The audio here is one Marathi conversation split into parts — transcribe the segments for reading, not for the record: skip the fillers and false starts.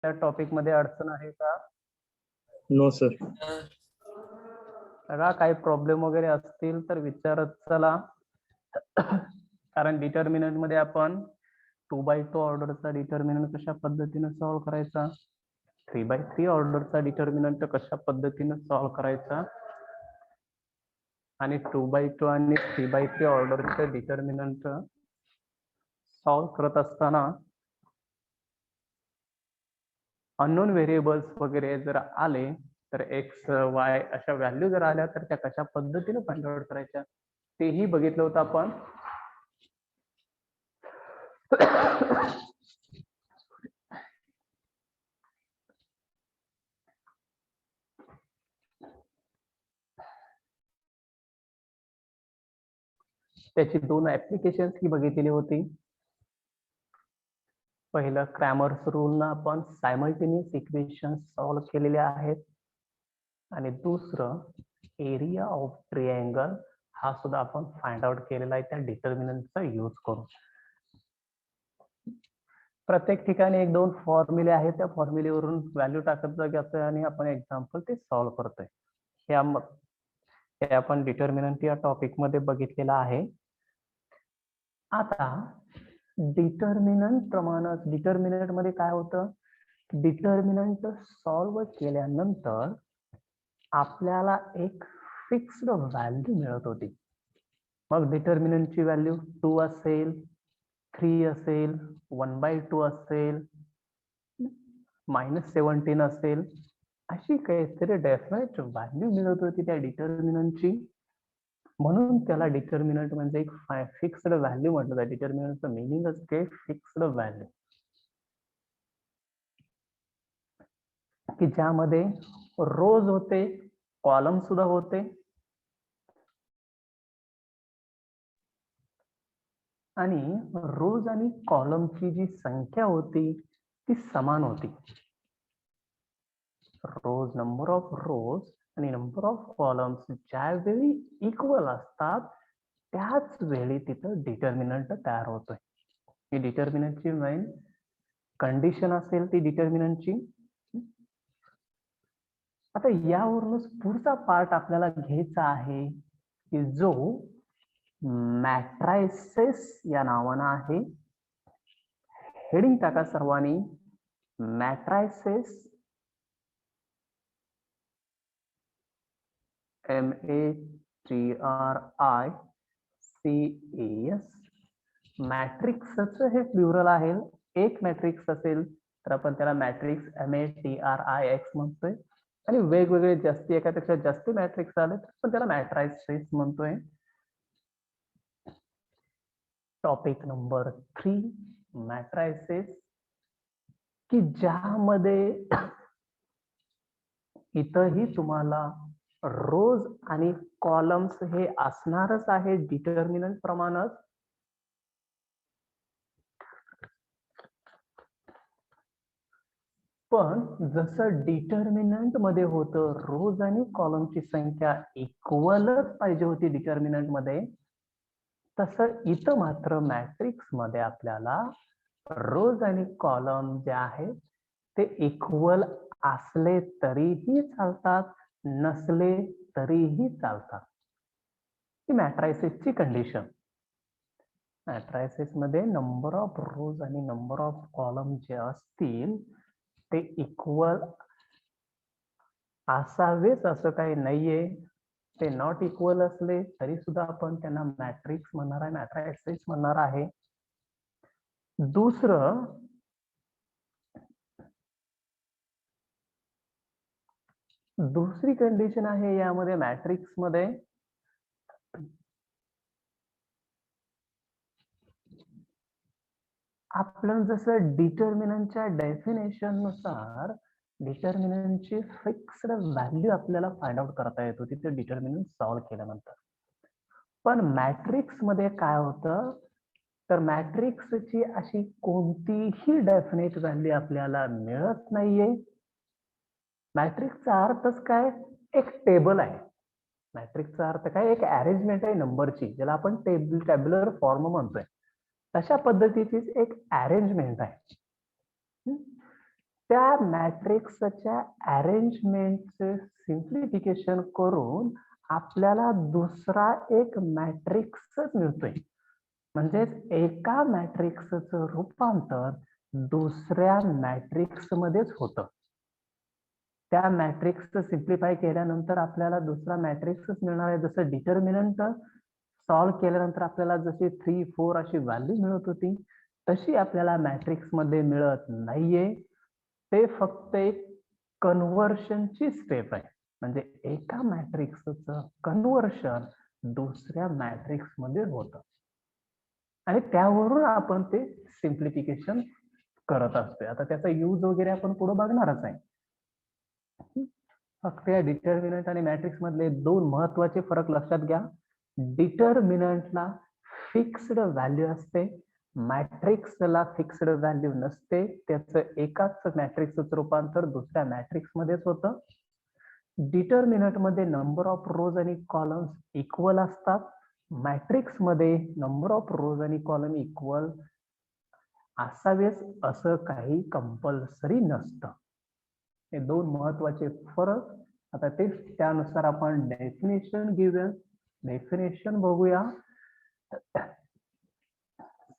त्या टॉपिक मध्ये अडचण आहे का? No sir. बघा काही प्रॉब्लेम वगैरे असतील तर विचारत चला. कारण डिटर्मिनंट मध्ये आपण 2x2 ऑर्डरचा डिटर्मिनंट कशा पद्धतीने सॉल्व्ह करायचा, 3x3 ऑर्डरचा डिटर्मिनंट कशा पद्धतीने सॉल्व्ह करायचा आणि 2x2 आणि 3x3 ऑर्डरचे डिटर्मिनंट सॉल्व्ह करत असताना अननोन व्हेरिएबल्स वगैरे जर आले तर एक्स वाय अशा व्हॅल्यू जर आल्या तर त्या कशा पद्धतीने फाइंड आउट करायच्या तेही बघितलं होतं आपण. त्याची दोन ऍप्लिकेशन्स ही बघितलेली होती. पहिलं क्रॅमर्स रूलनं आपण सायमल्टेनियस इक्वेशन सॉल्व्ह केलेले आहेत आणि दुसरं एरिया ऑफ ट्रिअँगल हा सुद्धा आपण फाइंड आउट केलेला आहे त्या डिटर्मिनंटचा यूज करून. प्रत्येक ठिकाणी एक दोन फॉर्म्युले आहेत, त्या फॉर्म्युलेवरून व्हॅल्यू टाकत जातोय आणि आपण एक्झाम्पल ते सॉल्व्ह करतोय. हे आपण डिटर्मिनंट या टॉपिक मध्ये बघितलेलं आहे. आता डिटर्मिनंट प्रमाणच डिटर्मिनंट मध्ये काय होतं, डिटर्मिनंट सॉल्व्ह केल्यानंतर आपल्याला एक फिक्स्ड व्हॅल्यू मिळत होती. मग डिटर्मिनंटची व्हॅल्यू 2 असेल, 3 असेल, 1/2 असेल, -17 असेल, अशी काहीतरी डेफिनेट व्हॅल्यू मिळत होती त्या डिटर्मिनंटची. म्हणून त्याला डिटर्मिनंट म्हणजे एक फिक्स्ड व्हॅल्यू म्हटलं जातं. डिटर्मिनंटचं मिनिंगच ते फिक्स्ड व्हॅल्यू, की ज्यामध्ये रोज होते, कॉलम सुद्धा होते आणि रोज आणि कॉलमची जी संख्या होती ती समान होती. रोज, नंबर ऑफ रोज आणि नंबर ऑफ कॉलम्स ज्यावेळी इक्वल असतात त्याच वेळी तिथं डिटर्मिनंट तयार होतोय. ही डिटर्मिनंटची मेन कंडिशन असेल ती डिटर्मिनंटची. आता यावरूनच पुढचा पार्ट आपल्याला घ्यायचा आहे की जो मॅट्रायसेस या नावानं आहे. हेडिंग टाका सर्वांनी, मॅट्रायसेस, MATRICS. मॅट्रिक्सचं हे प्लुरल आहे. एक मॅट्रिक्स असेल तर आपण त्याला मॅट्रिक्स MATRIX म्हणतोय आणि वेगवेगळे जास्ती एकापेक्षा जास्त मॅट्रिक्स आले तर आपण त्याला मॅट्रायसेस म्हणतोय. टॉपिक नंबर 3 मॅट्रायसेस, की ज्यामध्ये इथंही तुम्हाला रोज आणि कॉलम्स हे असणारच आहे डिटर्मिनंट प्रमाणच. पण जसं डिटर्मिनंट मध्ये होतं रोज आणि कॉलमची संख्या इक्वलच पाहिजे होती डिटर्मिनंट मध्ये, तसं इथं मात्र मॅट्रिक्स मध्ये आपल्याला रोज आणि कॉलम जे आहेत ते इक्वल असले तरीही चालतात, नसले तरीही चालतात. ही मॅट्रायसेसची कंडिशन. मॅट्रायसेस मध्ये नंबर ऑफ रोज आणि नंबर ऑफ कॉलम जे असतील ते इक्वल असावेच असं काही नाहीये. ते नॉट इक्वल असले तरी सुद्धा आपण त्यांना मॅट्रिक्स म्हणणार आहे, मॅट्रायसेस म्हणणार आहे. दुसरी कंडिशन आहे यामध्ये मॅट्रिक्स मध्ये, आपण जसं डिटर्मिनंटच्या डेफिनेशन नुसार डिटर्मिनंटची फिक्स्ड व्हॅल्यू आपल्याला फाइंड आउट करता येत होती ते डिटर्मिनंट सॉल्व्ह केल्यानंतर. पण मॅट्रिक्स मध्ये काय होतं, तर मॅट्रिक्सची अशी कोणतीही डेफिनेट व्हॅल्यू आपल्याला मिळत नाहीये. मॅट्रिक्सचा अर्थच काय, एक टेबल आहे. मॅट्रिक्सचा अर्थ काय, एक अरेंजमेंट आहे नंबरची, ज्याला आपण टॅब्युलर फॉर्म म्हणतोय. तशा पद्धतीचीच एक अरेंजमेंट आहे. त्या मॅट्रिक्सच्या अरेंजमेंटचे सिम्प्लिफिकेशन करून आपल्याला दुसरा एक मॅट्रिक्सच मिळतोय. म्हणजेच एका मॅट्रिक्सचं रूपांतर दुसऱ्या मॅट्रिक्स मध्येच होतं. त्या मॅट्रिक्सचं सिम्प्लिफाय केल्यानंतर आपल्याला दुसरा मॅट्रिक्सच मिळणार आहे. जसं डिटर्मिनंट सॉल्व्ह केल्यानंतर आपल्याला जशी 3, 4 अशी व्हॅल्यू मिळत होती तशी आपल्याला मॅट्रिक्स मध्ये मिळत नाहीये. ते फक्त एक कन्व्हर्शनची स्टेप आहे. म्हणजे एका मॅट्रिक्सचं कन्व्हर्शन दुसऱ्या मॅट्रिक्स मध्ये होतं आणि त्यावरून आपण ते सिम्प्लिफिकेशन करत असतोय. आता त्याचा यूज वगैरे आपण पुढे बघणारच आहे. फक्त या डिटर्मिनंट आणि मॅट्रिक्स मधले दोन महत्वाचे फरक लक्षात घ्या. डिटर्मिनंटला फिक्स्ड व्हॅल्यू असते, मॅट्रिक्सला फिक्स्ड व्हॅल्यू नसते. त्याचं एकाच मॅट्रिक्सचं रूपांतर दुसऱ्या मॅट्रिक्स मध्येच होतं. डिटर्मिनंट मध्ये नंबर ऑफ रोज आणि कॉलम्स इक्वल असतात. मॅट्रिक्स मध्ये नंबर ऑफ रोज आणि कॉलम इक्वल असावेच असं काही कंपल्सरी नसतं. हे दोन महत्वाचे फरक. आता ते त्यानुसार आपण डेफिनेशन घेऊया. डेफिनेशन बघूया.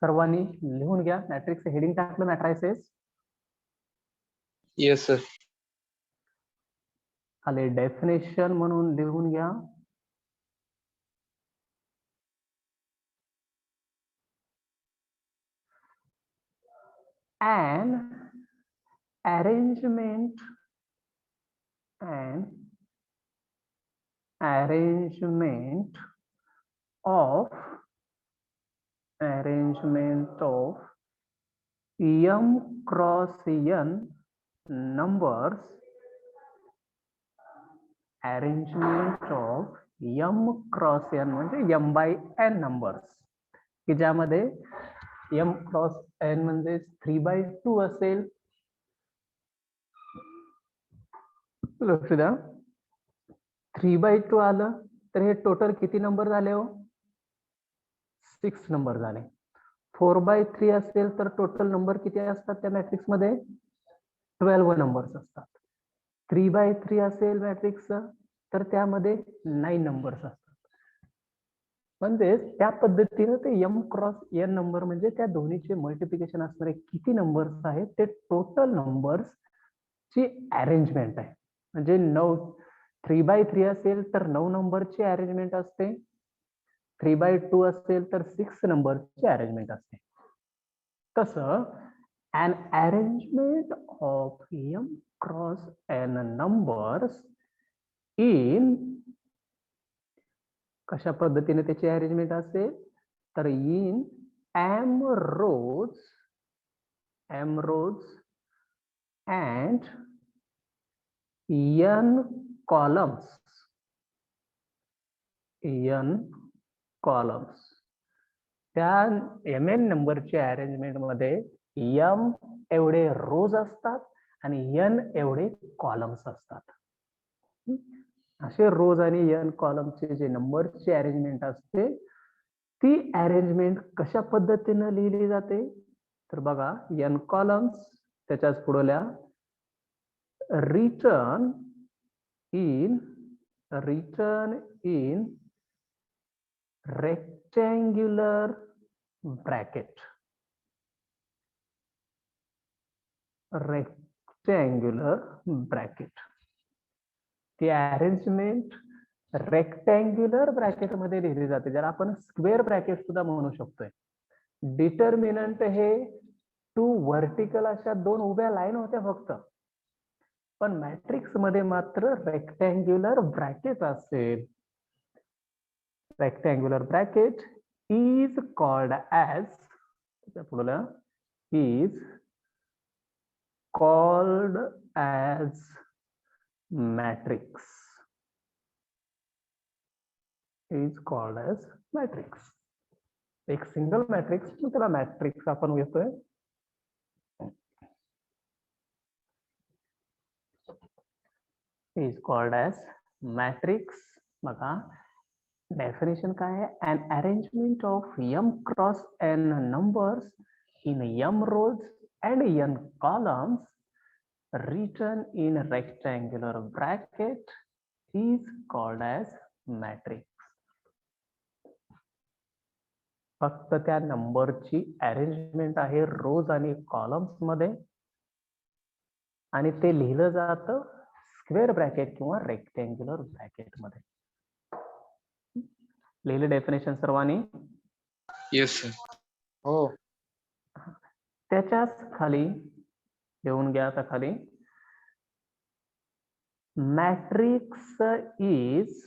सर्वांनी लिहून घ्या. मॅट्रिक्स हेडिंग टाकलं मॅट्रायसेस. Yes sir. खाली डेफिनेशन म्हणून लिहून घ्या. An arrangement of m cross n numbers, arrangement of m cross n म्हणजे m by n numbers, की ज्यामध्ये m cross n म्हणजे 3/2 असेल. लक्ष द्या, 3/2 आलं तर हे टोटल किती नंबर झाले हो? 6 नंबर झाले. 4/3 असेल तर टोटल नंबर किती असतात त्या मॅट्रिक्स मध्ये? 12 नंबर्स असतात. 3/3 असेल मॅट्रिक्स तर त्यामध्ये 9 नंबर्स असतात. म्हणजे त्या पद्धतीने ते m क्रॉस n नंबर म्हणजे त्या दोन्हीचे मल्टिप्लिकेशन असणारे किती नंबर्स आहेत ते टोटल नंबर्स ची अरेंजमेंट आहे. म्हणजे 3/3 असेल तर 9 नंबरची अरेंजमेंट असते. 3/2 असेल तर 6 नंबरची अरेंजमेंट असते. तसं an arrangement of m cross n numbers in कशा पद्धतीने त्याची अरेंजमेंट असेल तर in m rows and n columns. त्या mn नंबरच्या अरेंजमेंट मध्ये m एवढे रोज असतात आणि n एवढे कॉलम्स असतात. असे रोज आणि n कॉलमचे जे नंबरची अरेंजमेंट असते ती अरेंजमेंट कशा पद्धतीने लिहिली जाते तर बघा, n कॉलम्स त्याच्याच पुढल्या रिटर्न in rectangular bracket. ती अरेंजमेंट रेक्टँग्युलर ब्रॅकेट मध्ये लिहिली जाते, ज्याला आपण स्क्वेअर ब्रॅकेट सुद्धा म्हणू शकतोय. डिटर्मिनंट हे 2 व्हर्टिकल अशा 2 उभ्या लाईन होत्या फक्त, पण मॅट्रिक्स मध्ये मात्र रेक्टँग्युलर ब्रॅकेट असेल. Rectangular bracket is called as, पुढला is called as matrix. Is called as matrix. एक सिंगल मॅट्रिक्स त्याला मॅट्रिक्स आपण घेतोय. Is called as matrix. बघा डेफिनेशन काय आहे? an arrangement of m cross n numbers in m rows and n columns written in rectangular bracket is called as matrix. फक्त त्या नंबरची अरेंजमेंट आहे रोज आणि कॉलम्स मध्ये, आणि ते लिहिलं जातं स्क्वेअर ब्रॅकेट किंवा रेक्टँग्युलर ब्रॅकेट मध्ये. लिहिलं डेफिनेशन सर्वांनी? Yes sir. हो. त्याच्याच खाली लिहून घ्या. आता खाली matrix is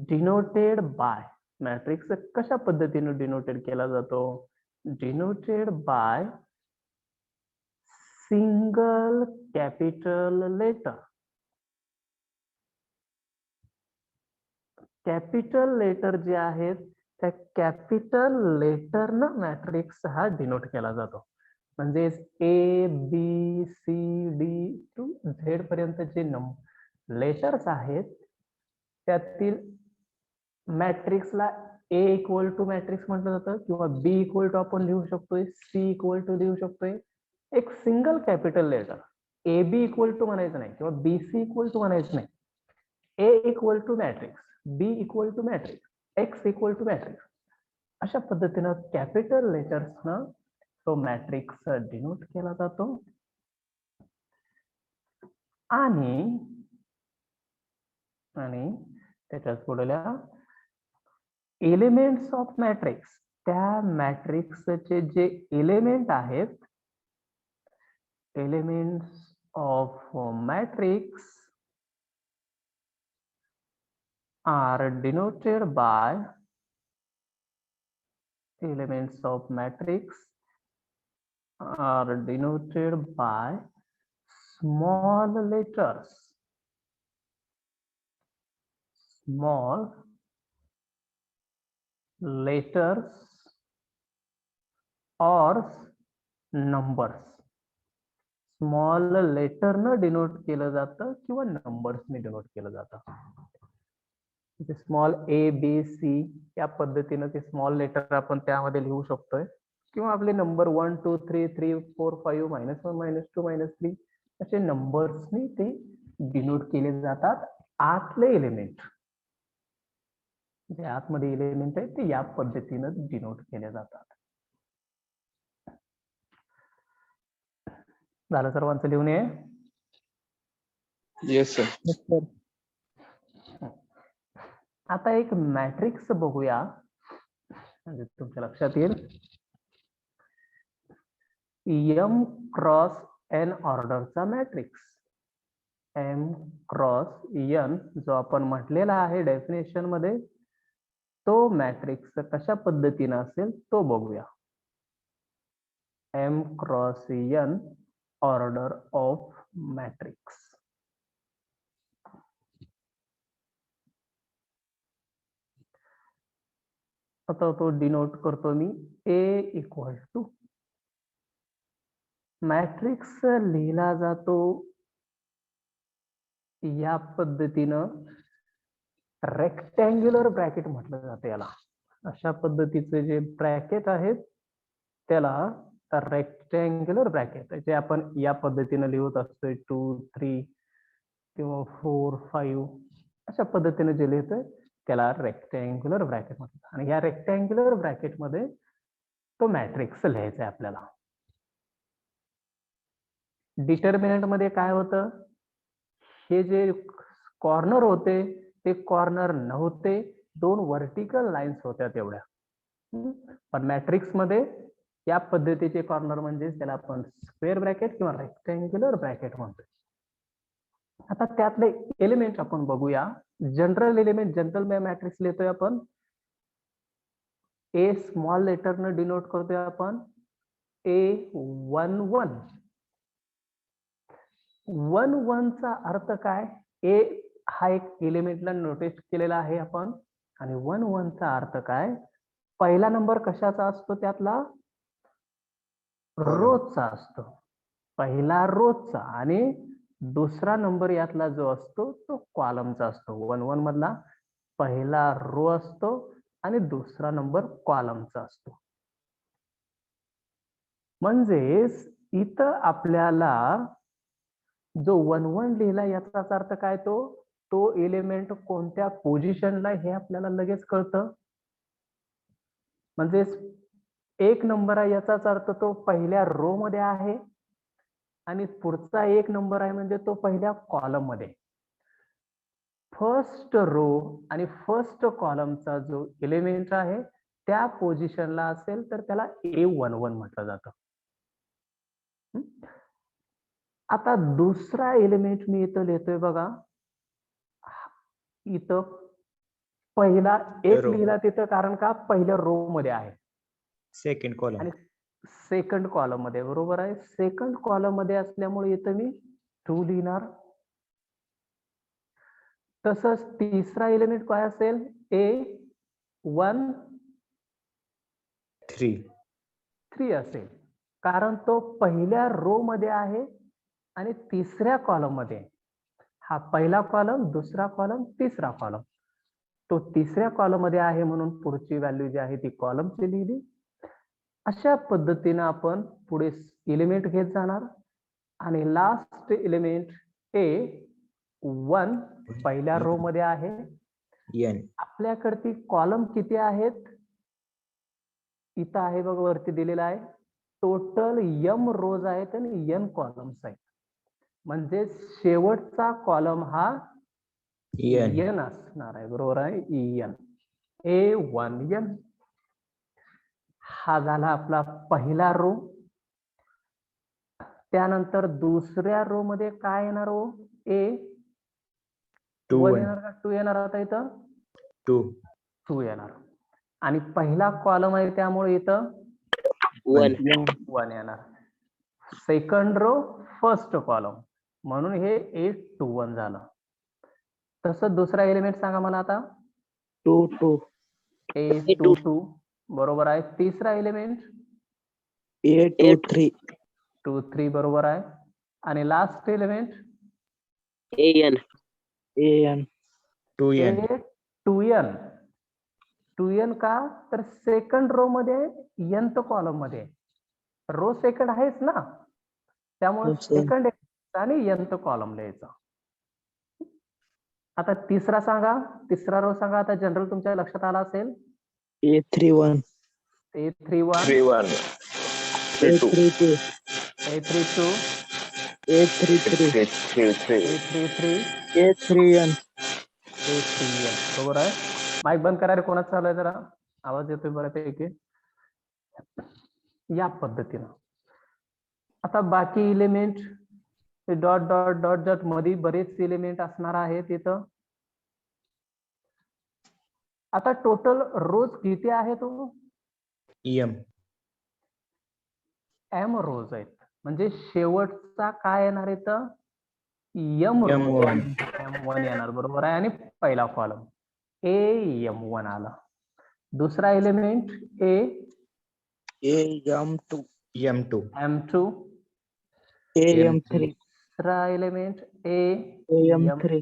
denoted by. Matrix कशा पद्धतीने डिनोटेड केला जातो? Denoted by single capital letter. Capital letter जे आहेत त्या कॅपिटल लेटरनं मॅट्रिक्स हा डिनोट केला जातो. म्हणजे A B C D to Z पर्यंत जे लेटर्स आहेत त्यातील मॅट्रिक्सला ए इक्वल टू मॅट्रिक्स म्हटलं जातं, किंवा बी इक्वल टू आपण लिहू शकतोय, सी इक्वल टू लिहू शकतोय. एक single capital letter A B equal to म्हणायचं नाही किंवा बी सी इक्वल टू म्हणायचं नाही. A equal to matrix, B equal to matrix, X equal to matrix, अशा पद्धतीनं कॅपिटल लेटर्सनं तो मॅट्रिक्स डिनोट केला जातो. आणि त्याच्याच पुढल्या एलिमेंट्स ऑफ मॅट्रिक्स, त्या मॅट्रिक्सचे जे एलिमेंट आहेत, elements of matrix are denoted by elements of matrix are denoted by small letters, or numbers. Small लेटरनं डिनोट केलं जातं किंवा नंबर्सने डिनोट केलं जातं. स्मॉल ए बी सी या पद्धतीनं ते स्मॉल लेटर आपण त्यामध्ये लिहू शकतोय, किंवा आपले नंबर 1 2 3 3 4 5 -1 -2 -3 असे नंबर्सनी ते डिनोट केले जातात. आतले एलिमेंट जे आतमध्ये एलिमेंट आहेत ते या पद्धतीनं डिनोट केले जातात. झालं सर्वांचं लिहून ये? Yes sir. आता एक मॅट्रिक्स बघूया, म्हणजे तुमच्या लक्षात येईल. एम क्रॉस एन ऑर्डरचा मॅट्रिक्स, एम क्रॉस एन जो आपण म्हटलेला आहे डेफिनेशन मध्ये, तो मॅट्रिक्स कशा पद्धतीने असेल तो बघूया. M cross N order of matrix. आता तो डिनोट करतो मी ए इक्वल टू, मॅट्रिक्स लिहिला जातो या पद्धतीनं, रेक्टँग्युलर ब्रॅकेट म्हटलं जातं याला. अशा पद्धतीचे जे ब्रॅकेट आहेत त्याला रेक्टँग्युलर ब्रॅकेट, जे आपण या पद्धतीनं लिहत असतोय 2 3 किंवा 4 5 अशा पद्धतीने जे लिहितोय त्याला रेक्टँग्युलर ब्रॅकेट म्हणतात. आणि या रेक्टँग्युलर ब्रॅकेट मध्ये तो मॅट्रिक्स लिहायचा आहे आपल्याला. डिटर्मिनंट मध्ये काय होतं, हे जे कॉर्नर होते ते कॉर्नर नव्हते, 2 वर्टिकल लाईन्स होत्या तेवढ्या. पण मॅट्रिक्स मध्ये या पद्धतीचे कॉर्नर म्हणजे त्याला आपण स्क्वेअर ब्रॅकेट किंवा रेक्टँग्युलर ब्रॅकेट म्हणतोय. आता त्यातले एलिमेंट आपण बघूया. जनरल एलिमेंट, जनरल मॅट्रिक्स लिहितोय आपण, ए स्मॉल लेटरनं डिनोट करतोय आपण, A11. 11 चा अर्थ काय? ए हा एक एलिमेंटला नोटेट केलेला आहे आपण, आणि 11 चा अर्थ काय? पहिला नंबर कशाचा असतो त्यातला? रोजचा असतो, पहिला रोजचा, आणि दुसरा नंबर यातला जो असतो तो कॉलमचा असतो. 11 मधला पहिला रो असतो आणि दुसरा नंबर कॉलमचा असतो. म्हणजेच इथं आपल्याला जो 1-1 लिहिला याचाच अर्थ काय, तो एलिमेंट कोणत्या पोझिशनला हे आपल्याला लगेच कळतं. म्हणजे 1 नंबर आहे याचाच अर्थ तो पहिल्या रो मध्ये आहे आणि पुढचा 1 नंबर आहे म्हणजे तो पहिल्या कॉलम मध्ये. फर्स्ट रो आणि फर्स्ट कॉलमचा जो एलिमेंट आहे त्या पोझिशनला असेल तर त्याला A11 म्हटलं जातं. आता दुसरा एलिमेंट मी इथं लिहितोय बघा, इथं पहिला 1 Row. लिहिला तिथं, कारण का पहिल्या रो मध्ये आहे सेकंड कॉलम. आणि सेकंड कॉलम मध्ये, बरोबर आहे. सेकंड कॉलम मध्ये असल्यामुळे इथं मी 2 लिहिणार. तसंच तिसरा एलिमेंट काय असेल, A13 असेल, कारण तो पहिल्या रो मध्ये आहे आणि तिसऱ्या कॉलम मध्ये. हा पहिला कॉलम, दुसरा कॉलम, तिसरा कॉलम. तो तिसऱ्या कॉलम मध्ये आहे म्हणून पुढची व्हॅल्यू जी आहे ती कॉलमची लिहिली. अशा पद्धतीने आपण पुढे एलिमेंट घेत जाणार आणि लास्ट एलिमेंट A1 पहिल्या रो मध्ये आहे. N. आपल्याकडे कॉलम किती आहेत, इथं आहे बघ, वरती दिलेला आहे. टोटल M रोज आहेत आणि N कॉलम्स आहेत. म्हणजे शेवटचा कॉलम हा N. N असणार आहे, बरोबर आहे. N, A1N. हा झाला आपला पहिला रो. त्यानंतर दुसऱ्या रो मध्ये काय येणार हो, Two A1 one. येणार का 2 येणार, आता इथं 2. 2 येणार. आणि पहिला कॉलम आहे त्यामुळे इथं 1. 1 येणार. सेकंड रो फर्स्ट कॉलम म्हणून हे A21 झालं. तसं दुसरा एलिमेंट सांगा मला आता, 2 A22 बरोबर आहे. तिसरा एलिमेंट A23 23 बरोबर आहे. आणि last element AN 2N. A2N. 2N का, तर सेकंड रो मध्ये nth कॉलम मध्ये, रो सेकंड आहेच ना, त्यामुळे हो, sir. सेकंड आणि nth कॉलम लिहायचा. आता तिसरा सांगा, तिसरा रो सांगा. आता जनरल तुमच्या लक्षात आला असेल. A31 A31, 3-1. A32 A32, A33 A33, A3N A3N बरोबर आहे. माईक बंद करा रे, कोणाचं चालू आहे, जरा आवाज येतोय बऱ्यापैकी. या पद्धतीनं आता बाकी element dot dot dot dot मध्ये बरेच एलिमेंट असणार आहेत इथं. आता टोटल रोज किती आहेत हो, M. M रोज आहेत. म्हणजे शेवटचा काय येणार इथं, M M1. M1 येणार, बरोबर आहे. आणि पहिला कॉलम AM1 आला. दुसरा element AM2 M2. AM2. AM3 तिसरा एलिमेंट AM3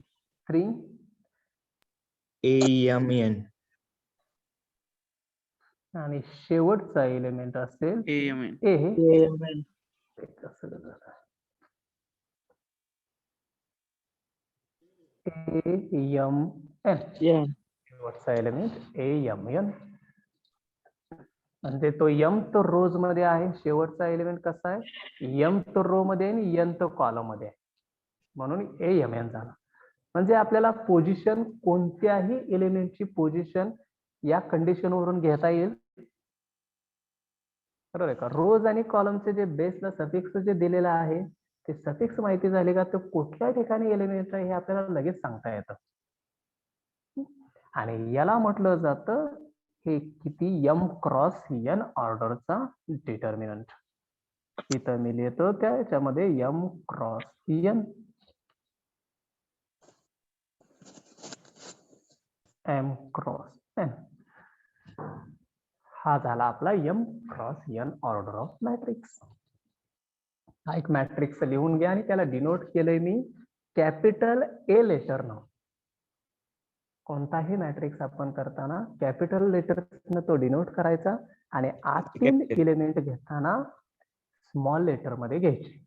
AM3. AMN. आणि शेवटचा एलिमेंट असेल AMN. AMN AMN. N शेवटचा एलिमेंट AMN. म्हणजे तो M तो रोज मध्ये आहे, शेवटचा एलिमेंट कसा आहे, M तो रो मध्ये आणि N तो कॉलम मध्ये आहे, म्हणून AMN झाला. म्हणजे आपल्याला पोझिशन, कोणत्याही एलिमेंटची पोझिशन या कंडिशन वरून घेता येईल, बरोबर आहे का. रोज आणि कॉलमचे जे बेसला सफिक्स जे दिलेलं आहे ते सफिक्स माहिती झाले का, तो कुठल्या ठिकाणी एलिमेंट आहे हे आपल्याला लगेच सांगता येतं. आणि याला म्हटलं जातं हे किती M क्रॉस N ऑर्डरचा डिटर्मिनंट. इथं मी लिहितो त्याच्यामध्ये M cross N, M cross N. हा झाला आपला M cross N order of matrix. हा एक मॅट्रिक्स लिहून घ्या आणि त्याला डिनोट केलंय मी कॅपिटल A लेटरनं. कोणताही मॅट्रिक्स आपण करताना कॅपिटल लेटरनं तो डिनोट करायचा आणि आतील एलिमेंट घेताना स्मॉल लेटर मध्ये घ्यायचे.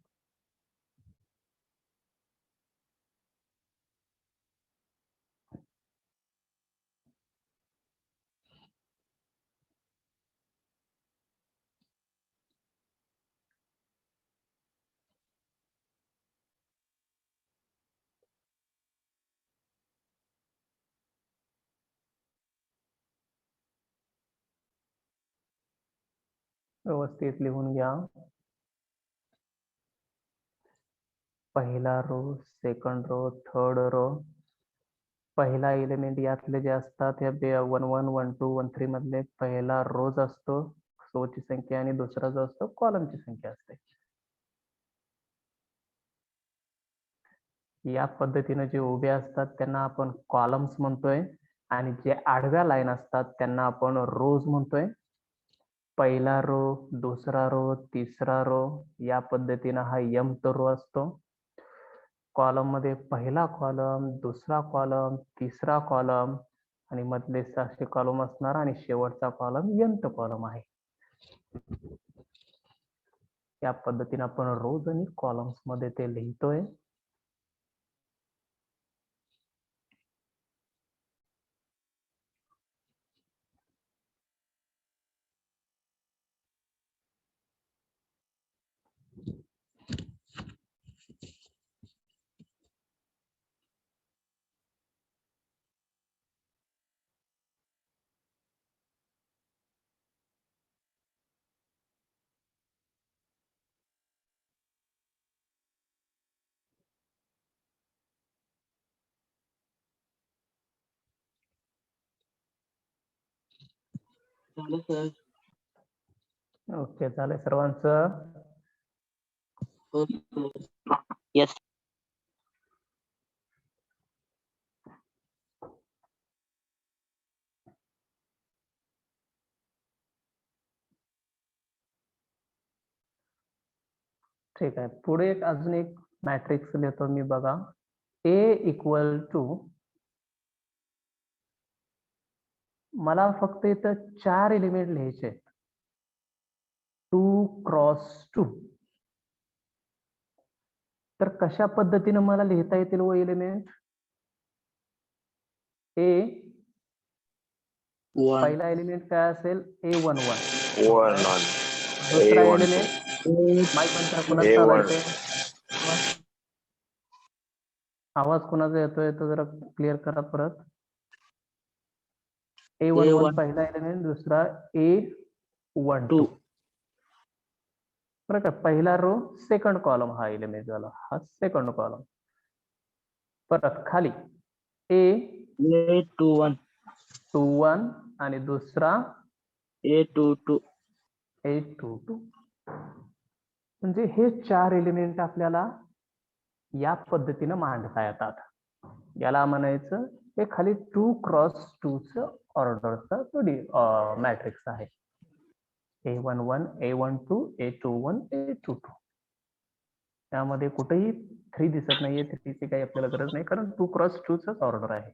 व्यवस्थित लिहून घ्या. पहिला row, second row, third row. पहिला एलिमेंट यातले जे असतात हे 1 1 1 2 1 3 मधले पहिला रोज असतो ची संख्या आणि दुसरा जो असतो कॉलमची संख्या असते. या पद्धतीने जे उभे असतात त्यांना आपण कॉलम्स म्हणतोय आणि जे आडव्या लाईन असतात त्यांना आपण रोज म्हणतोय. पहिला रो, दुसरा रो, तिसरा रो या पद्धतीने हा mth रो असतो. कॉलम मध्ये पहिला कॉलम, दुसरा कॉलम, तिसरा कॉलम आणि मधले 6 कॉलम असणार आणि शेवटचा कॉलम nth कॉलम आहे. या पद्धतीने आपण रोज आणि कॉलम्स मध्ये ते लिहितोय. झालं सर. ओके, झालंय सर्वांचं. हो सर. येस. ठीक आहे. पुढे अजून एक मॅट्रिक्स लिहितो मी बघा. A इक्वल टू, मला फक्त इथं 4 एलिमेंट लिहायचे. 2 क्रॉस 2. तर कशा पद्धतीने मला लिहिता येतील व एलिमेंट? A one. पहिला एलिमेंट काय असेल? A11. 1 1 दुसरा A12. एलिमेंट माईक बंद करा, कोणाचं A1. चालायचंय? आवाज कोणाचा येतोय तो जरा क्लिअर करा परत. A11 पहिला एलिमेंट, दुसरा A12. बरं का? पहिला रो, सेकंड कॉलम हा एलिमेंट झाला, हा सेकंड कॉलम. परत खाली A21 आणि दुसरा A22. म्हणजे हे 4 एलिमेंट आपल्याला या पद्धतीने मांडता येतात. याला म्हणायचं हे खाली 2 क्रॉस 2 च ऑर्डरचा तो मॅट्रिक्स आहे. A11, A12, A21, A22. त्यामध्ये कुठेही 3 दिसत नाहीये. 3 ची काही आपल्याला गरज नाही कारण 2 क्रॉस 2 च ऑर्डर आहे.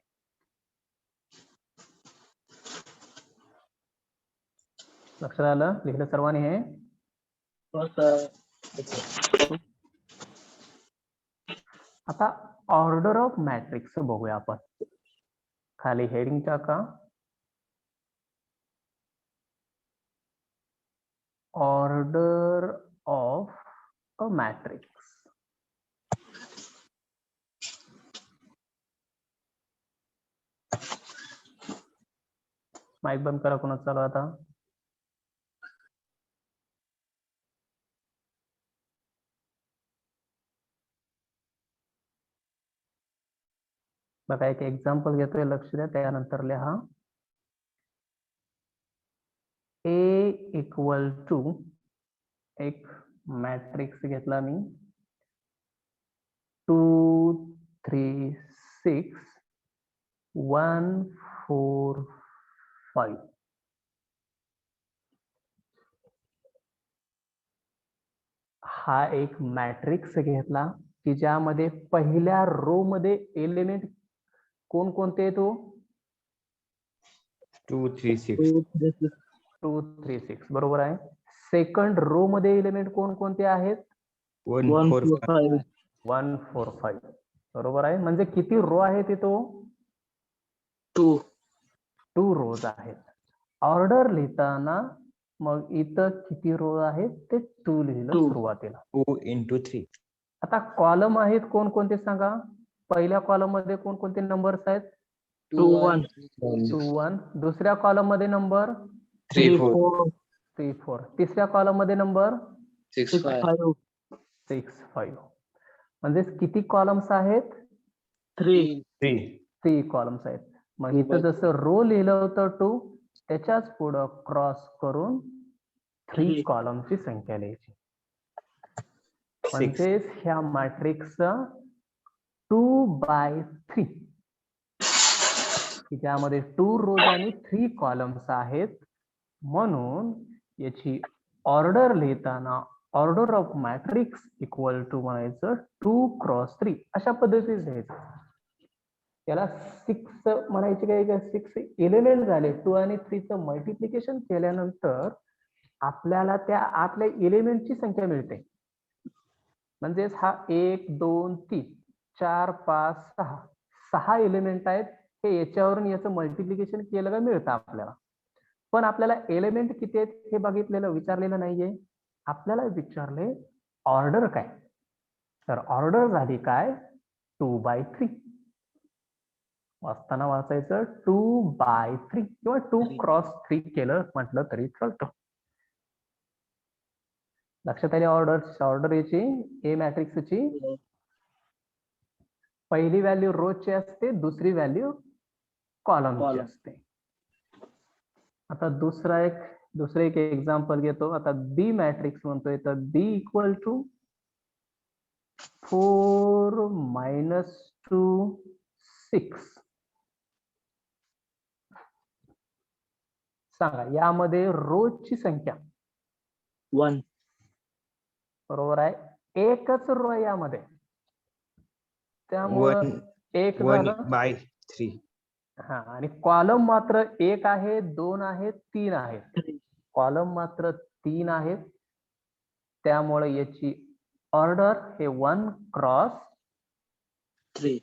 लक्षात आलं? लिहिलं सर्वांनी हे? हो सर. आता ऑर्डर ऑफ मॅट्रिक्स बघूया आपण. खाली हेडिंग टाका, order of a matrix. Mike बंद करा, कोणाचं चालू आता? बघा, एक एक्झाम्पल घेतोय, लक्ष द्या, त्यानंतर लिहा. A इक्वल टू, एक मॅट्रिक्स घेतला मी, 2 3 6 1 4 5. हा एक मॅट्रिक्स घेतला की ज्यामध्ये पहिल्या रो मध्ये एलिमेंट कोणकोणते येतो? 2 3 6. 2 3 6. 2 3 6 बरोबर आहे. सेकंड रो मध्ये एलिमेंट कोणकोणते आहेत? 1 1 4 4 5 1 4 5 बरोबर आहे. म्हणजे किती रो आहे तिथं? 2 2 रोज आहेत. ऑर्डर लिहिताना मग इथं किती रो आहेत ते 2 लिहिलं 2. सुरुवातीला. 2 into 3. आता कॉलम आहेत कोणकोणते सांगा? पहिल्या कॉलम मध्ये कोणकोणते नंबर्स आहेत? 2 1 2 1. दुसऱ्या कॉलम मध्ये नंबर 3 4. 4 3 4. तिसऱ्या कॉलम मध्ये नंबर 6 5 6 5. म्हणजे किती कॉलम्स आहेत? 3 3. 3 कॉलम्स आहेत. मग 2 इथं by जसं रो लिहिलं होतं 2 त्याच्याच पुढं क्रॉस करून 3 3. कॉलमची संख्या लिहायची. 6. म्हणजे ह्या मॅट्रिक्सचा 2/3 की ज्यामध्ये 2 रोज आणि 3 कॉलम्स आहेत. म्हणून याची ऑर्डर लिहिताना order of matrix equal to म्हणायचं 2 क्रॉस 3 अशा पद्धतीने लिहायचं. त्याला 6 म्हणायचे काय? 6 एलिमेंट झाले. 2 आणि 3चं मल्टिप्लिकेशन केल्यानंतर आपल्याला त्या आतल्या एलिमेंटची संख्या मिळते. म्हणजेच हा 1 2 3 4 5 6 6 एलिमेंट आहेत. हे याच्यावरून याचं मल्टिप्लिकेशन केलं का मिळतं आपल्याला. पण आपल्याला एलिमेंट किती आहेत हे बघितलेलं विचारलेलं नाहीये. आपल्याला विचारले ऑर्डर काय. तर ऑर्डर झाली काय? 2/3. वाचताना वाचायचं 2/3 किंवा 2 क्रॉस 3 केलं म्हटलं तरी चालतं. लक्षात आली ऑर्डर याची ए मॅट्रिक्सची पहिली व्हॅल्यू रोजची असते, दुसरी व्हॅल्यू कॉलमची Column. असते. आता दुसरं एक एक्झाम्पल घेतो. आता बी मॅट्रिक्स म्हणतोय तर बी इक्वल टू 4 - 2 6. सांगा यामध्ये रोजची संख्या 1 बरोबर आहे. एकच रो आहे यामध्ये त्यामुळं 1 एक 1 झालं. by 3. हा आणि कॉलम मात्र 1 आहे, 2 आहे, 3 आहे. 3 कॉलम मात्र 3 आहेत. त्यामुळे याची ऑर्डर हे 1 क्रॉस 3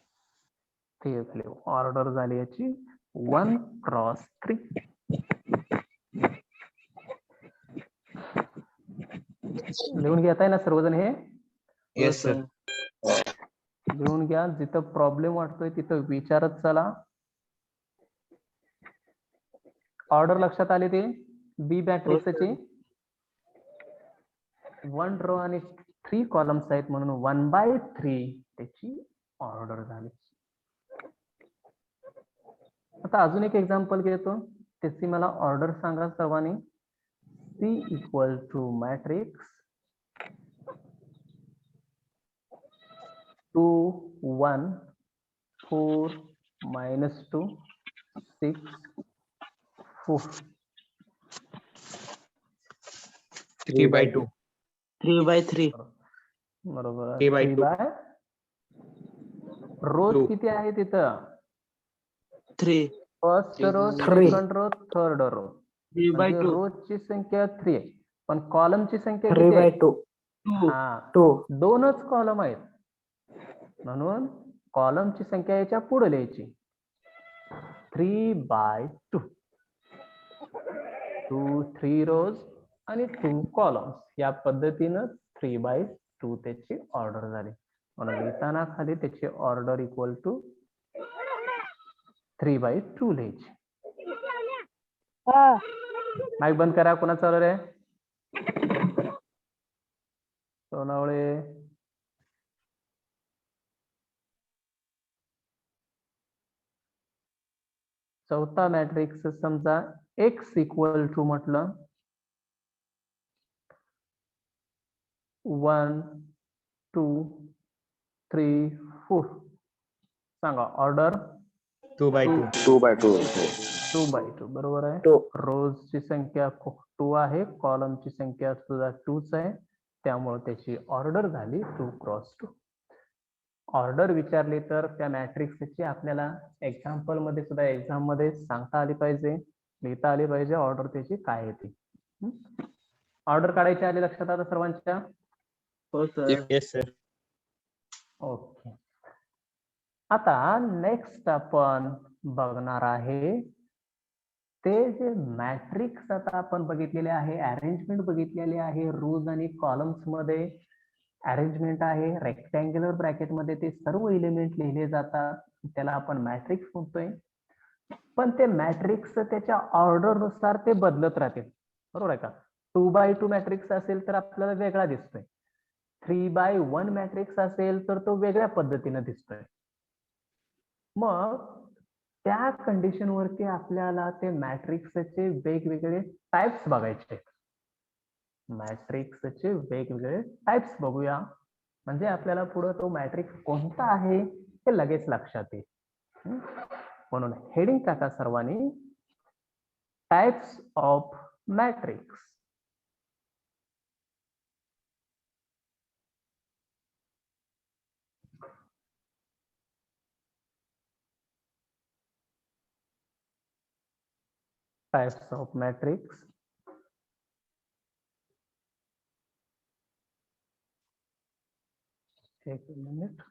3 ऑर्डर झाली याची 1 क्रॉस 3. लिहून घेताय ना सर्वजण हे? Yes sir. लिहून घ्या. जिथं प्रॉब्लेम वाटतोय तिथं विचारत चला. ऑर्डर लक्षात आली ती बी मॅट्रिक्सची 1 रो आणि 3 कॉलम्स आहेत म्हणून 1/3 त्याची ऑर्डर झाली. आता अजून एक एक्झाम्पल घेतो. त्याची मला ऑर्डर सांगा सर्वांनी. C equal to matrix 2 1 4 - 2 6 4. 3/2. 3/3 बरोबर. 3/2. रोज 2. किती आहे तिथं? 3 first row, 3 second row, third row. म्हणजे 3/2 रोजची संख्या 3 आहे. पण कॉलमची संख्या 3 किती आहे? by 2 2 हा 2 दोनच कॉलम आहेत म्हणून कॉलमची संख्या याच्या पुढे लिहायची 3/2. 2 3 रोज आणि 2 कॉलम्स या पद्धतीनं 3/2 त्याची ऑर्डर झाली. म्हणून लिहिताना खाली त्याची ऑर्डर इक्वल टू 3/2 लिहायची. माईक बंद करा. कोणा चालू रे? सोनावळे. चौथा मॅट्रिक्स समजा x इक्वल टू म्हटलं 1 2 3 4. सांगा ऑर्डर 2/2. 2/2 बरोबर आहे. 2 रोजची संख्या 2 आहे, कॉलमची संख्या सुद्धा 2च आहे. त्यामुळे त्याची ऑर्डर झाली 2 क्रॉस 2. ऑर्डर विचारली तर त्या मॅट्रिक्सची आपल्याला एक्झाम्पल मध्ये सुद्धा एक्झाम मध्ये सांगता आली पाहिजे, लिहिता आली पाहिजे ऑर्डर त्याची काय येते. ऑर्डर काढायची आली लक्षात आता सर्वांच्या? हो सर. Yes sir. ओके. आता नेक्स्ट आपण बघणार आहे ते जे मॅट्रिक्स आता आपण बघितलेले आहे, अरेंजमेंट बघितलेली आहे, रोज आणि कॉलम्स मध्ये अरेंजमेंट आहे, रेक्टँग्युलर ब्रॅकेट मध्ये ते सर्व एलिमेंट लिहिले जातात, त्याला आपण मॅट्रिक्स म्हणतोय. पण ते मॅट्रिक्स त्याच्या ऑर्डर नुसार ते बदलत राहतील, बरोबर आहे का? 2x2 मॅट्रिक्स असेल तर आपल्याला वेगळा दिसतोय, 3x1 मॅट्रिक्स असेल तर तो वेगळ्या पद्धतीने दिसतोय. मग त्या कंडिशन वरती आपल्याला ते मॅट्रिक्सचे वेगवेगळे टाइप्स बघायचे. मॅट्रिक्सचे वेगवेगळे टाइप्स बघूया, म्हणजे आपल्याला पुढे तो मॅट्रिक्स कोणता आहे हे लगेच लक्षात येईल. म्हणून हेडिंग टाका सर्वांनी, types of matrix. Types of matrix. एक मिनिट.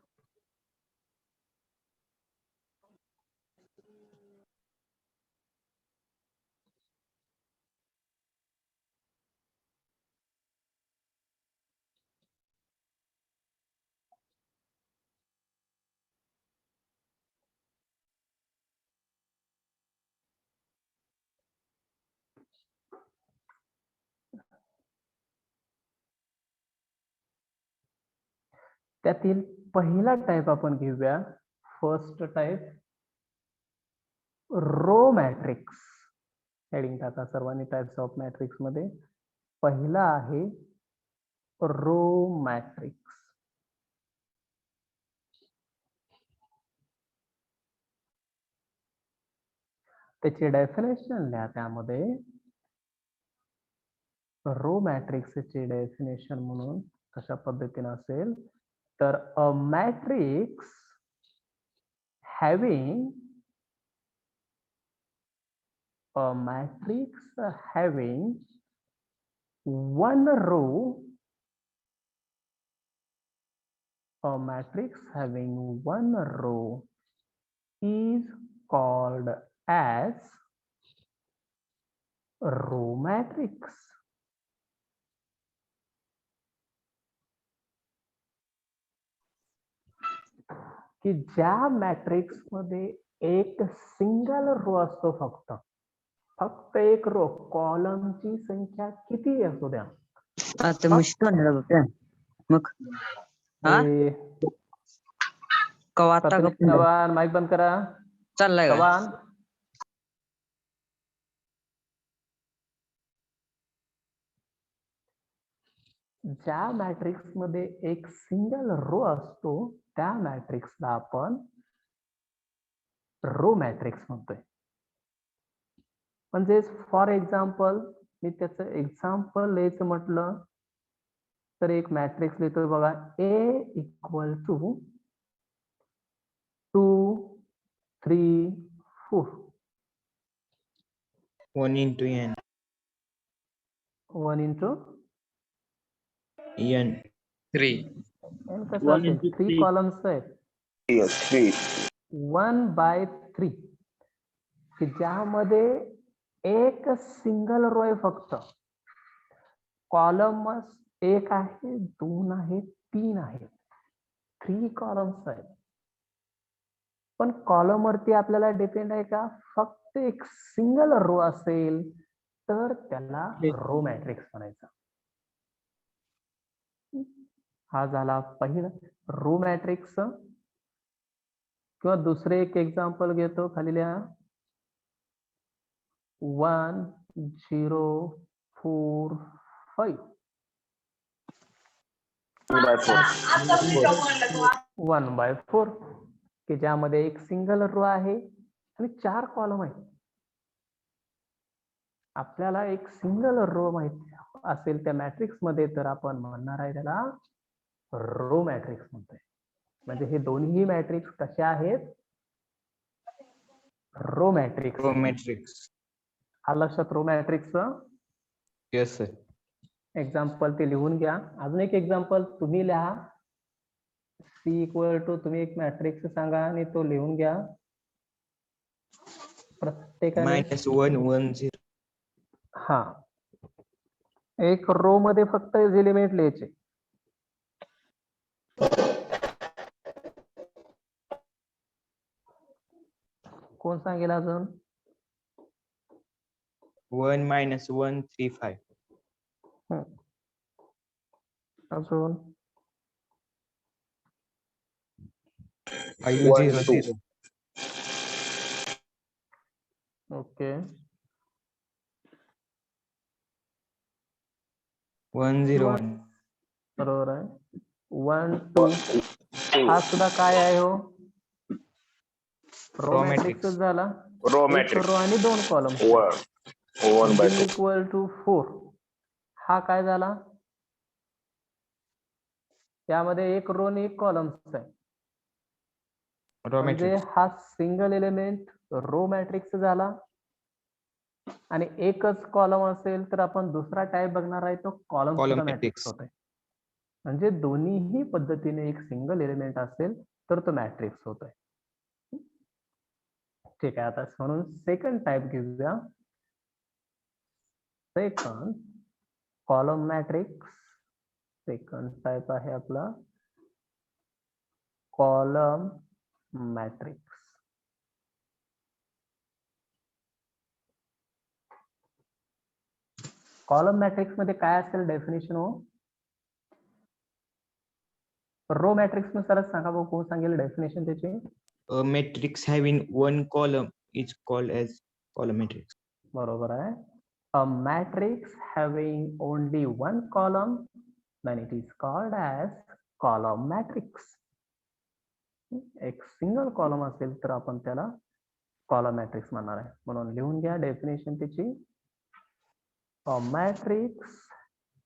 त्यातील पहिला टाइप आपण घेऊया. First type row matrix. Heading टाका सर्वांनी टाइप्स ऑफ मॅट्रिक्स मध्ये. पहिला आहे रो मॅट्रिक्स. त्याची डेफिनेशन लिहा त्यामध्ये. रो मॅट्रिक्सची डेफिनेशन म्हणून कशा पद्धतीने असेल तर a matrix having one row, a matrix having one row is called as row matrix. की ज्या मॅट्रिक्स मध्ये एक सिंगल रो असतो, फक्त एक रो, कॉलमची संख्या किती असू द्या. आता मुश्किल होणार बाबा मग. हा कवाता चव्हाण माईक बंद करा. चाललाय का? चव्हाण ज्या मॅट्रिक्स मध्ये एक सिंगल रो असतो त्या मॅट्रिक्सला आपण रो मॅट्रिक्स म्हणतोय. म्हणजे फॉर एक्झाम्पल मी त्याचं एक्झाम्पल लिहायचं म्हटलं तर एक मॅट्रिक्स लिहितोय बघा, A equal to 2 3 4. 1 into n. 1 into n 3. n कसं असेल, 3 कॉलम्स आहेत. 1/3 की ज्यामध्ये एक सिंगल रो आहे, फक्त कॉलम एक आहे, 2 आहे, 3 आहे, 3 कॉलम्स आहेत. पण कॉलम वरती आपल्याला डिपेंड आहे का, फक्त एक सिंगल रो असेल तर त्याला रो मॅट्रिक्स म्हणायचा. हा झाला पहिला रो मॅट्रिक्स. किंवा दुसरे एक एक्झाम्पल घेतो, खाली लिहा 1 0 4 5. 1/4 की ज्यामध्ये एक सिंगल रो आहे आणि 4 कॉलम आहेत. आपल्याला एक सिंगल रो माहिती असेल त्या मॅट्रिक्स मध्ये तर आपण म्हणणार आहे त्याला रो मॅट्रिक्स म्हणतोय. म्हणजे हे दोन्ही मॅट्रिक्स कसे आहेत, रो मॅट्रिक्स. Row matrix. हा लक्षात row matrix. Yes sir. Example ते लिहून घ्या. अजून एक एक्झाम्पल तुम्ही लिहा. सी इक्वल टू तुम्ही एक मॅट्रिक्स सांगा आणि तो लिहून घ्या प्रत्येकाने. -1 1 0. हा, एक रो मध्ये फक्त एलिमेंट लिहायचे. कोण सांगेल अजून? 1 -1 3 5. अजून 5 1 0 2. 0. ओके. 1 0 1. बरोबर आहे. 1 2 हा सुद्धा काय आहे हो? Row Row matrix matrix. झाला. Row एक matrix. रो आणि 2 कॉलम. 1 by 2. इक्वल टू 4 हा काय झाला? त्यामध्ये एक रो आणि एक कॉलम आहे. Row म्हणजे matrix. हा सिंगल एलिमेंट रो मॅट्रिक्स झाला. आणि एकच कॉलम असेल तर आपण दुसरा टाइप बघणार आहे, तो कॉलम Column सुद्धा मॅट्रिक्स matrix. होत आहे. म्हणजे दोन्हीही पद्धतीने एक सिंगल एलिमेंट असेल तर तो मॅट्रिक्स होत आहे. ठीक आहे. आता म्हणून सेकंड टाइप घेऊया. Second column matrix. Second type आहे आपला कॉलम मॅट्रिक्स. कॉलम मॅट्रिक्स मध्ये काय असेल डेफिनेशन हो? रो मॅट्रिक्स नुसारच सांगा भाऊ, कोण सांगेल डेफिनेशन त्याची? A matrix having one column is called as column matrix. बरोबर आहे. A matrix having only one column, then it is called as column matrix. एक सिंगल कॉलम असेल तर आपण त्याला कॉलम मॅट्रिक्स म्हणणार आहे. म्हणून लिहून घ्या डेफिनेशन त्याची. A matrix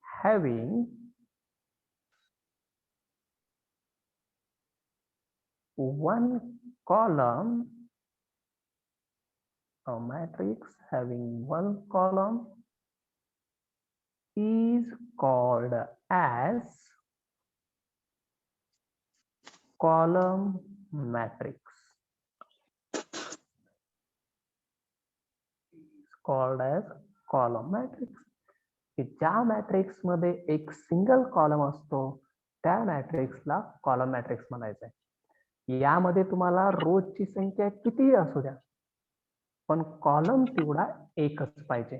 having one column, a matrix having one column is called as column matrix. Is called as column matrix. की ज्या मॅट्रिक्स मध्ये एक सिंगल कॉलम असतो त्या मॅट्रिक्सला कॉलम मॅट्रिक्स म्हणायचं आहे. यामध्ये तुम्हाला रोजची संख्या कितीही असू द्या, पण कॉलम तेवढा एकच पाहिजे.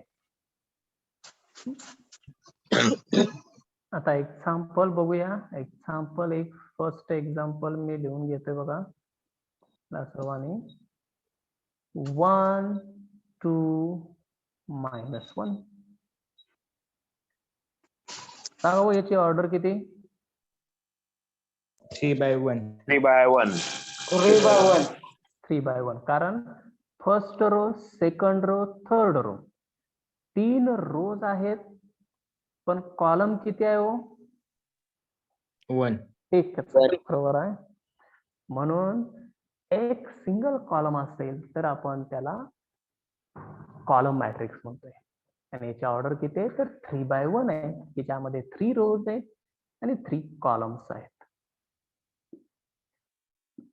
आता एक्झाम्पल बघूया. एक्झाम्पल एक फर्स्ट एक्झाम्पल मी लिहून घेतोय बघा सर्वांनी. 1 2 -1. सांगा हो याची ऑर्डर किती? 3 by 1. 3 by 1. 3 by 1. कारण first row, second row, third row 3 rows आहेत, पण कॉलम किती आहे हो? 1. एकच आहे. बरोबर आहे. म्हणून एक सिंगल कॉलम असेल तर आपण त्याला कॉलम मॅट्रिक्स म्हणतोय. आणि याची ऑर्डर किती आहे तर 3 by 1 आहे, की ज्यामध्ये 3 रोज आहेत आणि 3 कॉलम्स आहेत.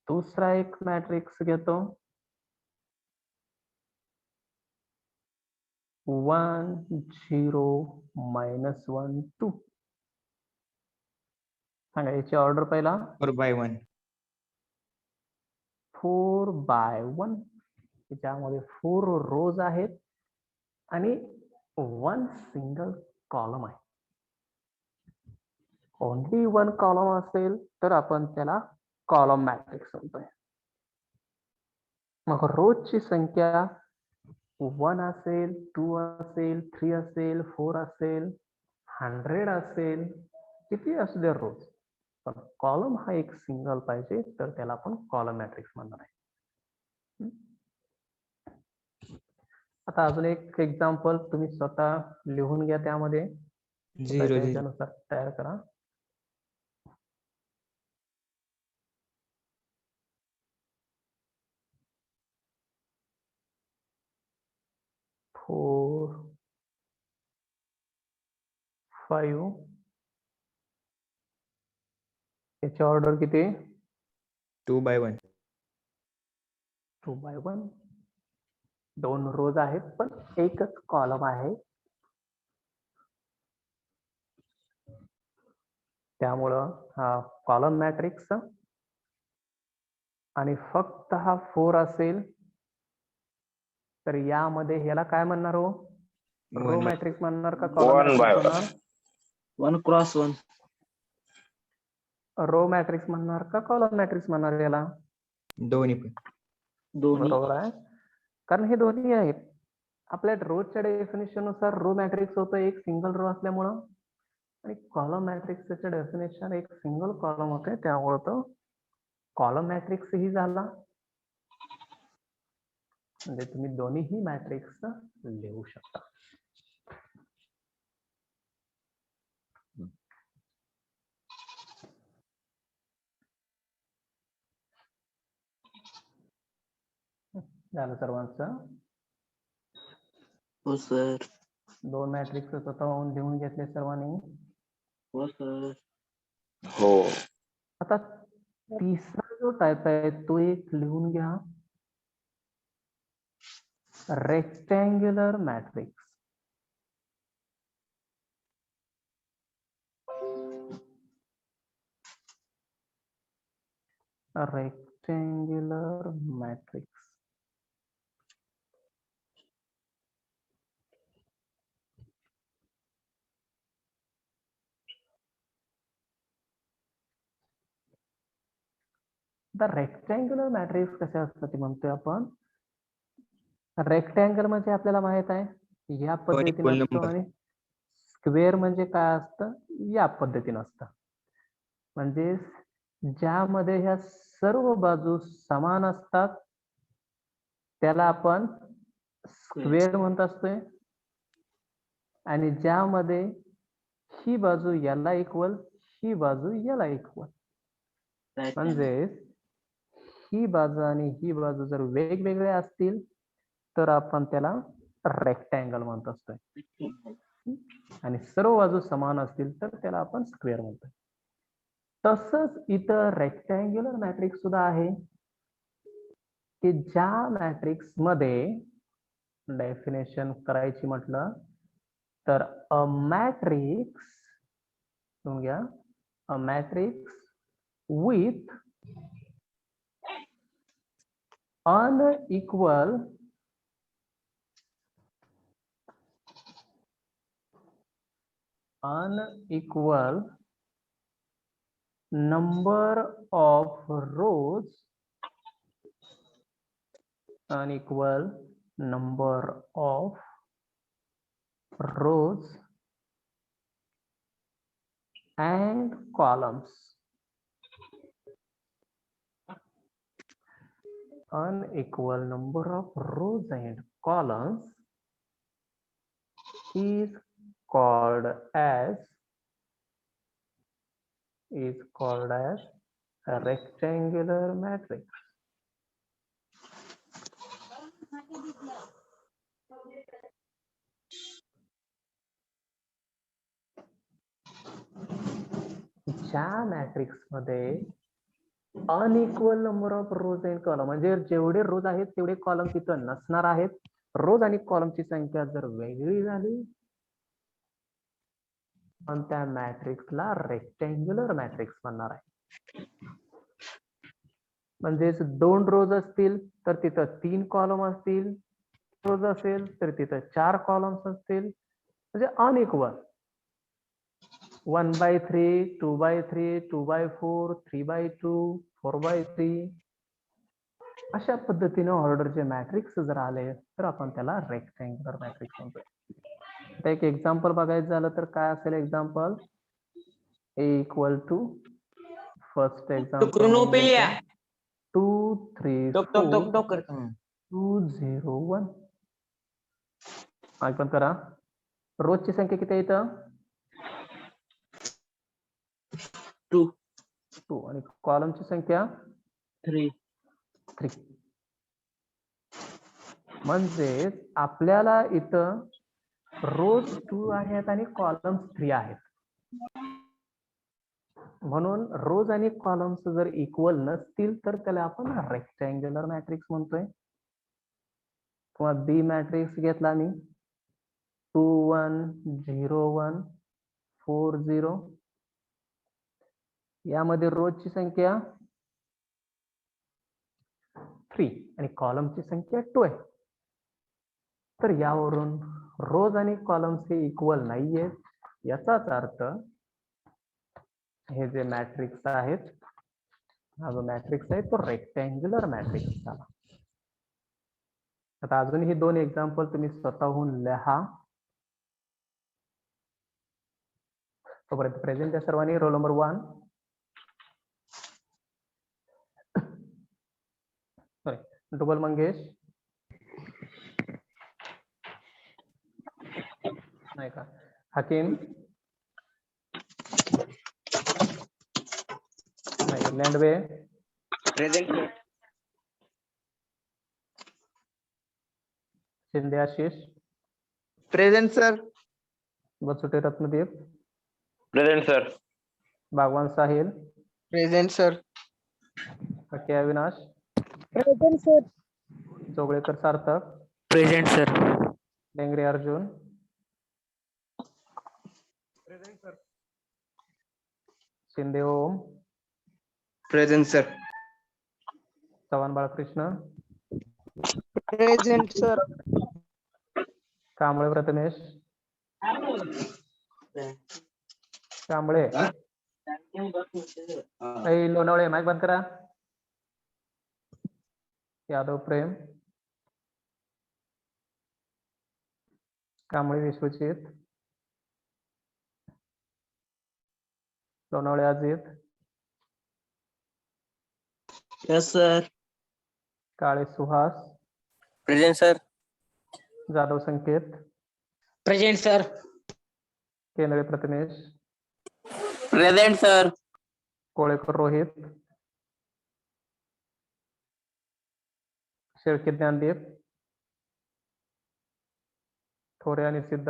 दुसरा एक मॅट्रिक्स घेतो. 1 0 -1 2. सांगा याची ऑर्डर पहिला 4 by 1. 4 by 1, ज्यामध्ये 4 रोज आहेत आणि 1 सिंगल कॉलम आहे. ओनली 1 कॉलम असेल तर आपण त्याला कॉलम मॅट्रिक्स म्हणतोय. मग रोजची संख्या 1 असेल, 2 असेल, 3 असेल, 4 असेल, 100 असेल, किती असू दे रोज, पण कॉलम हा एक सिंगल पाहिजे तर त्याला आपण कॉलम मॅट्रिक्स म्हणणार आहे. आता अजून एक एक्झाम्पल तुम्ही स्वतः लिहून घ्या, त्यामध्ये 0 0. त्याच्यानुसार तयार करा. 5. याची ऑर्डर किती? 2 by 1. 2 by 1. 2 रोज आहेत पण एकच कॉलम आहे, त्यामुळं हा कॉलम मॅट्रिक्स आणि फक्त हा 4 असेल तर यामध्ये ह्याला काय म्हणणार हो? Row One. मॅट्रिक्स म्हणणार का कॉलम 1 by मॅट्रिक्स 1. म्हणणार? 1 cross 1. रो मॅट्रिक्स म्हणणार का कॉलम मॅट्रिक्स म्हणणार याला? दोन्ही पण. दोन्ही. बरोबर आहे, कारण हे दोन्ही आहेत. आपल्या रोजच्या डेफिनेशन नुसार रो मॅट्रिक्स होतं एक सिंगल रो असल्यामुळं, आणि कॉलम मॅट्रिक्सच्या डेफिनेशन एक सिंगल कॉलम होते, त्यामुळं तो कॉलम मॅट्रिक्स ही झाला. म्हणजे तुम्ही दोन्हीही मॅट्रिक्स लिहू शकता. झालं सर्वांचं? हो सर. 2 मॅट्रिक्स स्वतःहून लिहून घेतले सर्वांनी. हो सर. हो. आता तिसरा जो टाइप आहे तो एक लिहून घ्या, रेक्टँग्युलर मॅट्रिक्स. Rectangular matrix. आता रेक्टँग्युलर मॅट्रिक्स कशा असतात ते म्हणतोय आपण. रेक्टँगल म्हणजे आपल्याला माहित आहे या पद्धतीने equal असतो, number. आणि स्क्वेअर म्हणजे काय असतं या पद्धतीने असतं. म्हणजे ज्यामध्ये ह्या सर्व बाजू समान असतात त्याला आपण स्क्वेअर म्हणत असतोय, आणि ज्यामध्ये ही बाजू याला इक्वल, ही बाजू याला इक्वल, म्हणजे ही बाजू आणि ही बाजू जर वेगवेगळे असतील तर आपण त्याला रेक्टँगल म्हणत असतोय, आणि सर्व बाजू समान असतील तर त्याला आपण स्क्वेअर म्हणतोय. तसंच इथं रेक्टँग्युलर मॅट्रिक्स सुद्धा आहे की ज्या मॅट्रिक्स मध्ये डेफिनेशन करायची म्हटलं तर अ मॅट्रिक्स, घ्या, a matrix with unequal number of rows, unequal number of rows and columns. Unequal number of rows and columns is called as a rectangular matrix. ज्या मॅट्रिक्स मध्ये unequal number of rose and column, म्हणजे जेवढे रोज आहेत तेवढे कॉलम तिथं नसणार आहेत. रोज आणि कॉलमची संख्या जर वेगळी झाली पण त्या मॅट्रिक्सला रेक्टँग्युलर मॅट्रिक्स म्हणणार आहे. म्हणजे 2 रोज असतील तर तिथं 3 कॉलम असतील, रोज असेल तर तिथं 4 कॉलम्स असतील, म्हणजे अनइक्वल. 1/3, 2/3, 2/4, 3/2, 4/3 अशा पद्धतीने ऑर्डरचे मॅट्रिक्स जर आले तर आपण त्याला रेक्टँग्युलर मॅट्रिक्स म्हणतोय. आता एक एक्झाम्पल बघायचं झालं तर काय असेल example? A equal to first example 2 3 4 2 0 1. ऐकून करा, रोजची संख्या किती आहे इथं? 2 आणि कॉलमची संख्या 3. म्हणजे आपल्याला इथं रोज 2 आहेत आणि कॉलम्स 3 आहेत. म्हणून रोज आणि कॉलम्स जर इक्वल नसतील तर त्याला आपण रेक्टँग्युलर मॅट्रिक्स म्हणतोय. किंवा बी मॅट्रिक्स घेतला मी 2 1 0 1 4 0. यामध्ये रोजची संख्या 3 आणि कॉलमची संख्या 2 आहे. तर यावरून रोज आणि कॉलम्स हे इक्वल नाहीयेत. याचाच अर्थ हे जे मॅट्रिक्स आहेत, हा जो मॅट्रिक्स आहे तो रेक्टँग्युलर मॅट्रिक्स झाला. आता अजूनही 2 एक्झाम्पल तुम्ही स्वतःहून लिहा. तोपर्यंत प्रेझेंट त्या सर्वांनी. रोल नंबर 1, सॉरी, डुबल मंगेश, नाही का, हकीम, नाही, Landwe, present Shinde Ashish, present sir. Basute Ratnadeep, present sir. Bagwan Sahil, present sir. Hake Avinash, present sir. Joglekar Sarthak, present sir. Dengre Arjun, Shinde Om, present sir. Chavan Balkrishna, present sir. Kamble Prathamesh, Kamble, ऐ लोणावळे, माईक बंद करा. Yadav Prem, Kamble Vishwajit, Lonavale Ajit, yes sir. Kale Suhas, present sir. Jadhav Sanket, present sir. Kendre Prathamesh, present sir. Kolekar Rohit, Shelke Dnyandeep, Thore आणि सिद्ध,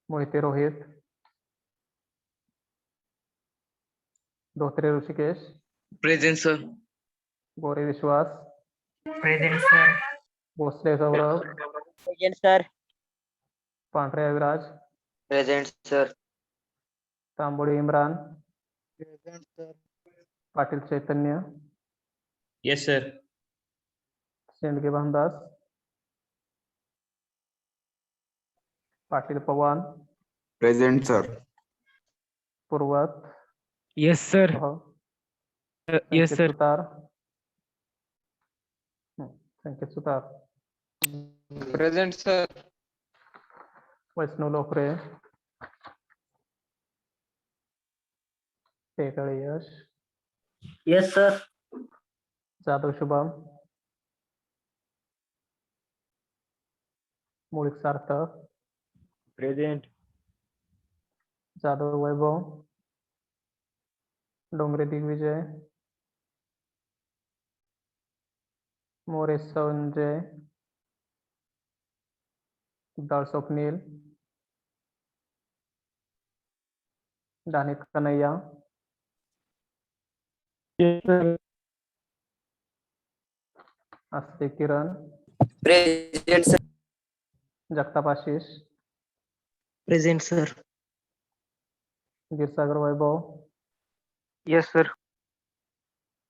Mohite Rohit, Dhotre Hrishikesh, present sir. Gore Vishwas, present sir. Bhosale Gaurav, present sir. Pandhare Aviraj, present sir. Tamboli Imran, present sir. Patil Chaitanya, Yes, sir. Shendge Bhamdas, Patil Pawar, present sir. Purvat, Yes, sir. Yes, Sanket sir. Sutar, Sanket Sutar, present sir. Vaishnav Lokare, Tekale Yash, yes sir. Jadhav Shubham, Mulik Sarthak, Present. Jadhav Vaibhav, Dongre Digvijay, More Sanjay, Dal Swapnil, Dane Kanhaiya, Yes, sir. Aste Kiran, present sir. Jagtap Ashish, present sir. Girsagar Vaibhav, yes sir.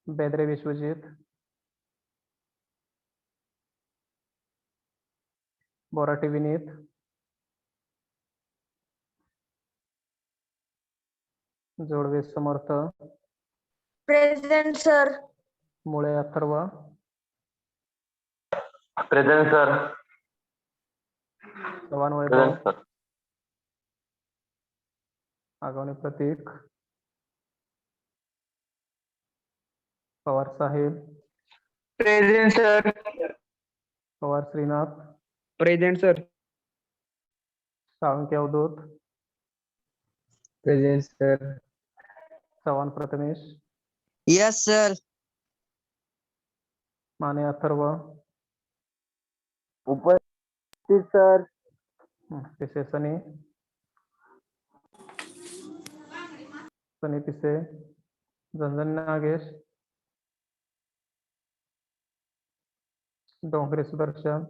Bedre Vishwajit, Borate Vineet, Jodwe Samarth, present sir. Mule Atharv, present sir. Chavan Vaibhav, present sir. Agawane Prateek, Pawar Saheb, present sir. Pawar Shrinath, present sir. Salunke Avdhut, present sir. Chavan Prathamesh, yes sir. Mane Atharv, उपस्थित sir. Pise Sunny Pise, Jhanjhan Nagesh, Dongre Sudarshan,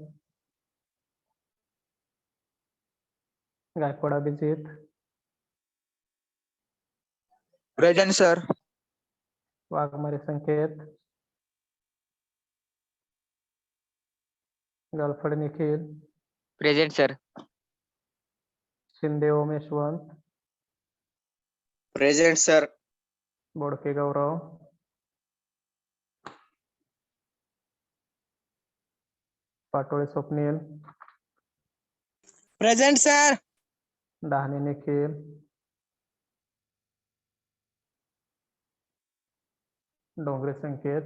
Gaikwad Abhijit, present sir. Waghmare Sanket, Galphad Nikhil, present sir. Shinde Om Yashwant, present sir. बोडके गौरव, Patole Swapnil, present sir. Dahane Nikhil, Dongre Sanket,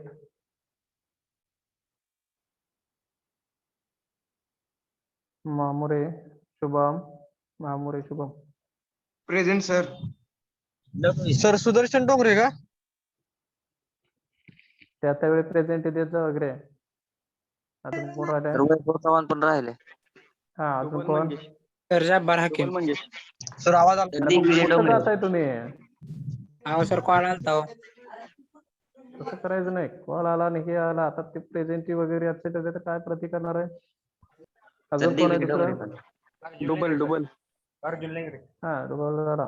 Mamure Shubham, present sir. Sir Sudarshan Dongre का? त्यावेळी प्रेझेंट देत जा वगैरे. अजून कोण राहिले? चव्हाण पण राहिले. हा अजून कोण? सर जब्बार हाकीम. सर आवाज अरे मग कुठं जाताय तुम्ही? अहो सर कॉल आलता हो. तसं करायचं नाही. कॉल आला नाही हे आला आता ते प्रेझेंटी वगैरे असेल तर काय प्रति करणार आहे? अजून कोण आहे दुसरं? डुबल. हा डबल झाला.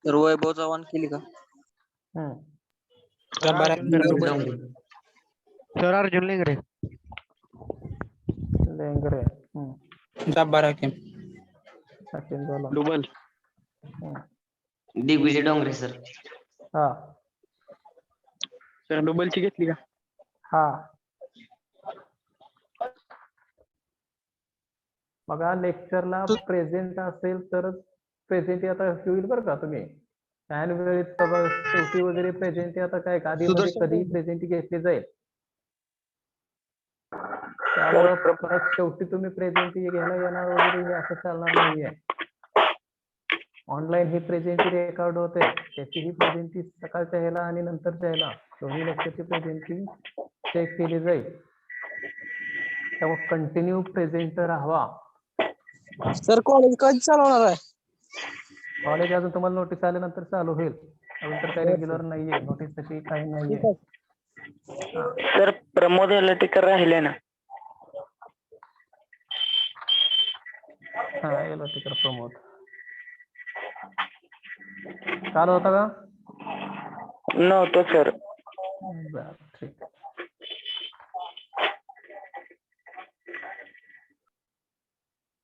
सर वैभव चव्हाण केली का? हम्म. जब्बार हाकीम. सर अर्जुन लेंगरे. लेंगरे जब्बार हाकीम. हाकीम झाला. डुबल. हम्म. दिग्विजय डोंगरे सर. हा सर डुबलची घेतली का? हा बघा लेक्चरला प्रेझेंट असेल तरच प्रेझेंटी आता होईल बरं का तुम्ही. ऐन वेळेस शेवटी वगैरे प्रेझेंटी आता काय आधी मध्ये कधीही प्रेझेंटी घेतली जाईल. त्यामुळं परत शेवटी तुम्ही प्रेझेंटी घ्यायला येणार वगैरे हे असं चालणार नाहीये. ऑनलाईन ही प्रेझेंटी रेकॉर्ड होते. त्याची ही प्रेझेंटी सकाळच्या ह्याला आणि नंतरच्या ह्याला दोन्ही लेक्चरची प्रेझेंटी चेक केली जाईल. त्यामुळे कंटिन्यू प्रेझेंट राहावा. सर कॉलेज कधी चालवणार आहे? कॉलेज अजून तुम्हाला नोटीस आल्यानंतर चालू होईल. अजून तर काही रेग्युलर नाहीये. नोटीस तशी काही नाहीये. सर प्रमोद एलर्टिकर राहिले ना. हा याला तिकडे प्रमोद चालू होता का? नव्हतं सर. बरं ठीक.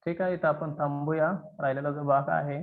ठीक आहे इथं आपण थांबूया. राहिलेला जो भाग आहे